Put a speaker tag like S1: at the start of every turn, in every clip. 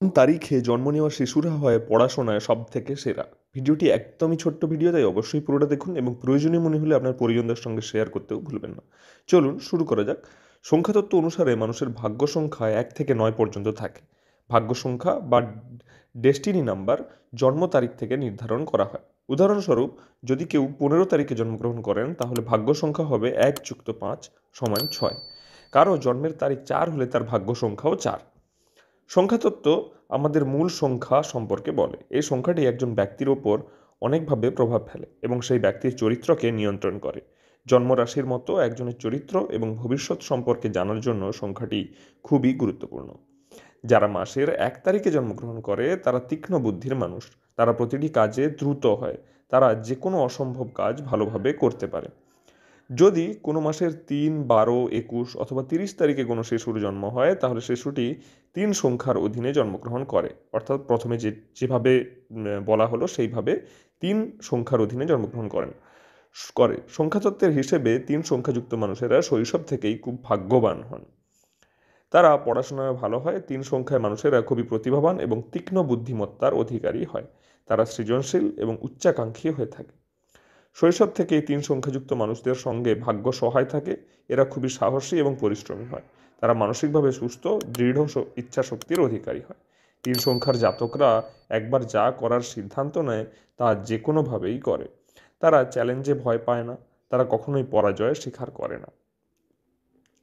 S1: কোন তারিখে জন্ম নেওয়া শিশুরা হয় পড়াশোনায় সবথেকে সেরা? ভিডিওটি একদমই ছোট্ট ভিডিও, তাই অবশ্যই পুরোটা দেখুন এবং প্রয়োজনীয় মনে হলে আপনার পরিজনদের সঙ্গে শেয়ার করতেও ভুলবেন না। চলুন শুরু করা যাক। সংখ্যাতত্ত্ব অনুসারে মানুষের ভাগ্য সংখ্যা ১ থেকে ৯ পর্যন্ত থাকে। ভাগ্য সংখ্যা বা ডেস্টিনি নাম্বার জন্ম তারিখ থেকে নির্ধারণ করা হয়। উদাহরণস্বরূপ, যদি কেউ ১৫ তারিখে জন্মগ্রহণ করেন তাহলে ভাগ্য সংখ্যা হবে ১+৫ = ৬। কারো জন্মের তারিখ ৪ হলে তার ভাগ্য সংখ্যাও ৪। সংখ্যাতত্ত্ব আমাদের মূল সংখ্যা সম্পর্কে বলে। এই সংখ্যাটি একজন ব্যক্তির ওপর অনেকভাবে প্রভাব ফেলে এবং সেই ব্যক্তির চরিত্রকে নিয়ন্ত্রণ করে। জন্মরাশির মতো একজনের চরিত্র এবং ভবিষ্যৎ সম্পর্কে জানার জন্য সংখ্যাটি খুবই গুরুত্বপূর্ণ। যারা মাসের ১ তারিখে জন্মগ্রহণ করে তারা তীক্ষ্ণ বুদ্ধির মানুষ। তারা প্রতিটি কাজে দ্রুত হয়। তারা যে কোনো অসম্ভব কাজ ভালোভাবে করতে পারে। যদি কোনো মাসের ৩, ১২, ২১ অথবা ৩০ তারিখে কোনো শিশুর জন্ম হয় তাহলে শিশুটি ৩ সংখ্যার অধীনে জন্মগ্রহণ করে। অর্থাৎ প্রথমে যেভাবে বলা হলো সেইভাবে ৩ সংখ্যার অধীনে জন্মগ্রহণ করে। সংখ্যাতত্ত্বের হিসেবে ৩ সংখ্যাযুক্ত মানুষেরা শৈশব থেকেই খুব ভাগ্যবান হন। তারা পড়াশোনায় ভালো হয়। ৩ সংখ্যায় মানুষেরা খুবই প্রতিভাবান এবং তীক্ষ্ণ বুদ্ধিমত্তার অধিকারী হয়। তারা সৃজনশীল এবং উচ্চাকাঙ্ক্ষী হয়ে থাকে। শৈশব থেকেই ৩ সংখ্যাযুক্ত মানুষদের সঙ্গে ভাগ্য সহায় থাকে। এরা খুবই সাহসী এবং পরিশ্রমী হয়। তারা মানসিকভাবে সুস্থ, দৃঢ় ইচ্ছাশক্তির অধিকারী হয়। ৩ সংখ্যার জাতকরা একবার যা করার সিদ্ধান্ত নেয় তা যেকোনোভাবেই করে। তারা চ্যালেঞ্জে ভয় পায় না। তারা কখনোই পরাজয় স্বীকার করে না।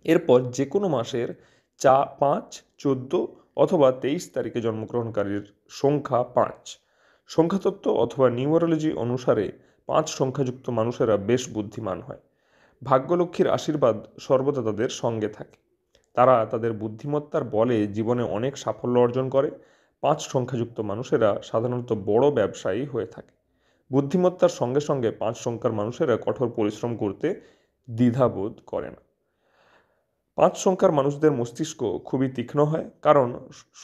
S1: এরপর যেকোনো মাসের ৫, ১৪ অথবা ২৩ তারিখে জন্মগ্রহণকারীর সংখ্যা ৫। সংখ্যাতত্ত্ব অথবা নিউমেরোলজি অনুসারে ৫ সংখ্যাযুক্ত মানুষেরা বেশ বুদ্ধিমান হয়। ভাগ্যলক্ষ্মীর আশীর্বাদ সর্বদা তাদের সঙ্গে থাকে। তারা তাদের বুদ্ধিমত্তার বলে জীবনে অনেক সাফল্য অর্জন করে। ৫ সংখ্যাযুক্ত মানুষেরা সাধারণত বড় ব্যবসায়ী হয়ে থাকে। বুদ্ধিমত্তার সঙ্গে সঙ্গে ৫ সংখ্যার মানুষেরা কঠোর পরিশ্রম করতে দ্বিধাবোধ করে না। ৫ সংখ্যার মানুষদের মস্তিষ্ক খুবই তীক্ষ্ণ হয়, কারণ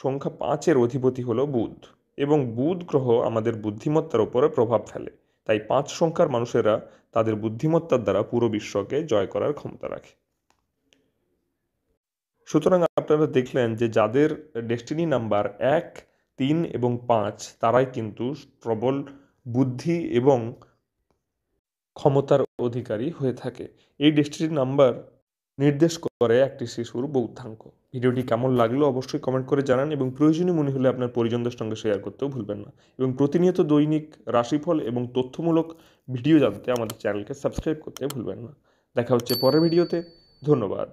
S1: সংখ্যা ৫ এর অধিপতি হলো বুধ এবং বুধ গ্রহ আমাদের বুদ্ধিমত্তার উপরে প্রভাব ফেলে। তাই ৫ সংখ্যার মানুষেরা তাদের বুদ্ধিমত্তার দ্বারা পুরো বিশ্বকে জয় করার ক্ষমতা রাখে। সুতরাং আপনারা দেখলেন যে যাদের ডেস্টিনি নাম্বার ১, ৩ এবং ৫ তারাই কিন্তু প্রবল বুদ্ধি এবং ক্ষমতার অধিকারী হয়ে থাকে। এই ডেস্টিনি নাম্বার নির্দেশ করে একটি শিশুর বৌদ্ধাঙ্ক। ভিডিওটি কেমন লাগলো অবশ্যই কমেন্ট করে জানান এবং প্রয়োজনীয় মনে হলে আপনার পরিজনদের সঙ্গে শেয়ার করতেও ভুলবেন না। এবং প্রতিনিয়ত দৈনিক রাশিফল এবং তথ্যমূলক ভিডিও জানতে আমাদের চ্যানেলকে সাবস্ক্রাইব করতে ভুলবেন না। দেখা হচ্ছে পরের ভিডিওতে। ধন্যবাদ।